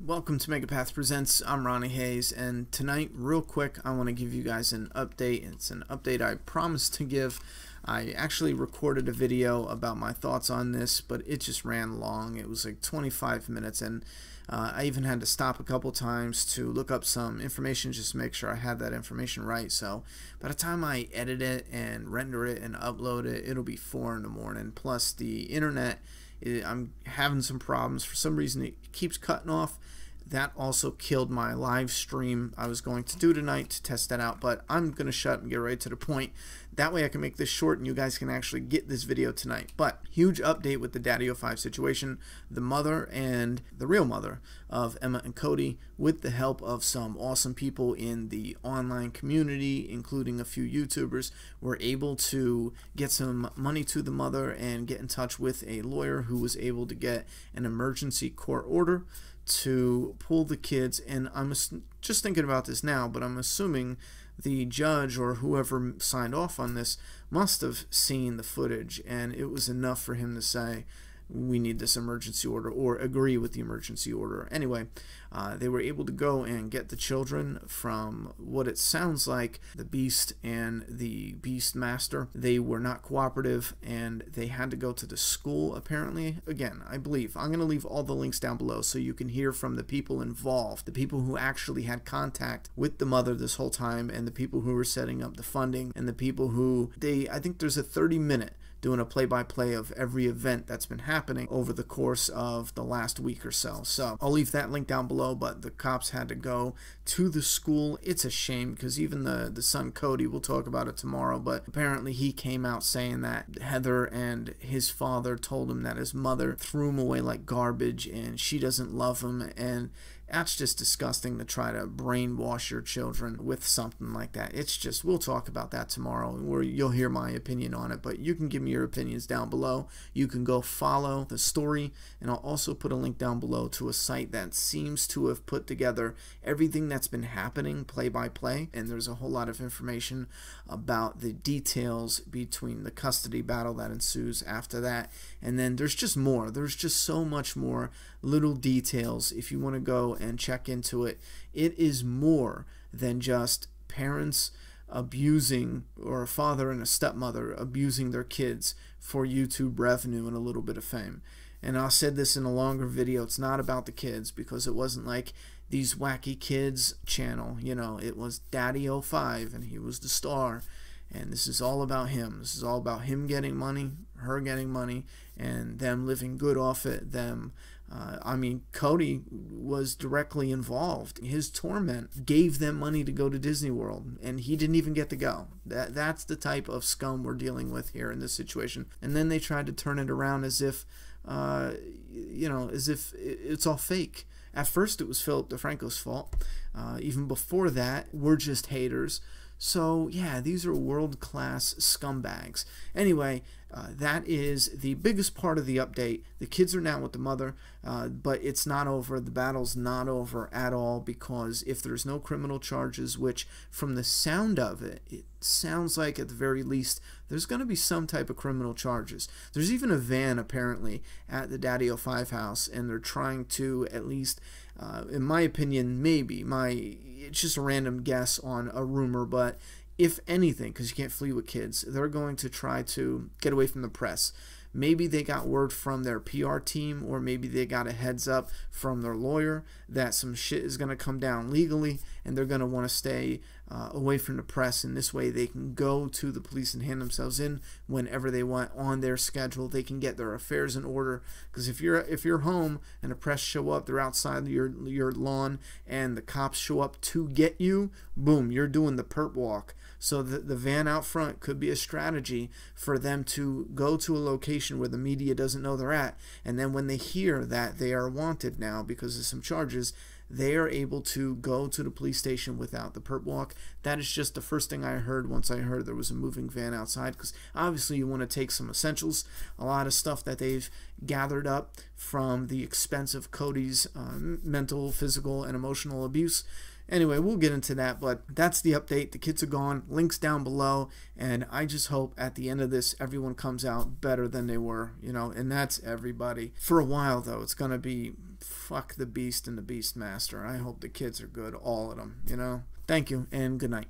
Welcome to Megapath Presents. I'm Ronnie Hayes, and tonight, real quick, I want to give you guys an update. It's an update I promised to give. I actually recorded a video about my thoughts on this, but it just ran long. It was like 25 minutes, and I even had to stop a couple times to look up some information just to make sure I had that information right. So by the time I edit it and render it and upload it, it'll be 4 in the morning. Plus the internet, I'm having some problems. For some reason it keeps cutting off. That also killed my live stream I was going to do tonight to test that out, but I'm going to shut and get right to the point. That way I can make this short and you guys can actually get this video tonight. But huge update with the Daddyofive situation. The mother and the real mother of Emma and Cody, with the help of some awesome people in the online community, including a few YouTubers, were able to get some money to the mother and get in touch with a lawyer who was able to get an emergency court order to pull the kids. And I'm just thinking about this now, but I'm assuming the judge or whoever signed off on this must have seen the footage, and it was enough for him to say, we need this emergency order, or agree with the emergency order. Anyway, they were able to go and get the children from what it sounds like the Beast and the Beast Master. They were not cooperative, and they had to go to the school, apparently. Again, I believe I'm going to leave all the links down below so you can hear from the people involved, the people who actually had contact with the mother this whole time, and the people who were setting up the funding, and the people who I think there's a 30-minute doing a play-by-play of every event that's been happening over the course of the last week or so. So I'll leave that link down below, but the cops had to go to the school. It's a shame because even the son Cody, we'll talk about it tomorrow, but apparently he came out saying that Heather and his father told him that his mother threw him away like garbage and she doesn't love him, and that's just disgusting to try to brainwash your children with something like that. It's just, we'll talk about that tomorrow where you'll hear my opinion on it, but you can give me your opinions down below. You can go follow the story, and I'll also put a link down below to a site that seems to have put together everything that's been happening play by play, and there's a whole lot of information about the details between the custody battle that ensues after that. And then there's just more. There's just so much more little details if you want to go and check into it. It is more than just parents abusing, or a father and a stepmother abusing their kids for YouTube revenue and a little bit of fame. And I said this in a longer video, it's not about the kids, because it wasn't like these wacky kids channel, you know, it was Daddyofive and he was the star, and this is all about him. This is all about him getting money, her getting money, and them living good off it. I mean, Cody was directly involved. His torment gave them money to go to Disney World, and he didn't even get to go. That's the type of scum we're dealing with here in this situation. And then they tried to turn it around as if, you know, as if it's all fake. At first, it was Philip DeFranco's fault. Even before that, we're just haters. So yeah, these are world-class scumbags. Anyway, that is the biggest part of the update. The kids are now with the mother, but it's not over. The battle's not over at all, because if there's no criminal charges, which from the sound of it, it sounds like at the very least there's going to be some type of criminal charges. There's even a van apparently at the Daddyofive house, and they're trying to, at least in my opinion, maybe it's just a random guess on a rumor, but if anything, because you can't flee with kids, they're going to try to get away from the press. Maybe they got word from their PR team, or maybe they got a heads up from their lawyer that some shit is going to come down legally, and they're going to want to stay away from the press, and this way they can go to the police and hand themselves in whenever they want on their schedule. They can get their affairs in order, because if you're home and the press show up, they're outside your lawn, and the cops show up to get you, boom, you're doing the perp walk. So the van out front could be a strategy for them to go to a location where the media doesn't know they're at, and then when they hear that they are wanted now because of some charges, they are able to go to the police station without the perp walk. That is just the first thing I heard once I heard there was a moving van outside, because obviously you want to take some essentials, a lot of stuff that they've gathered up from the expense of Cody's mental, physical, and emotional abuse. Anyway, we'll get into that, but that's the update. The kids are gone. Links down below, and I just hope at the end of this everyone comes out better than they were, you know, and that's everybody. For a while, though, it's going to be fuck the Beast and the Beastmaster. I hope the kids are good, all of them, you know. Thank you, and good night.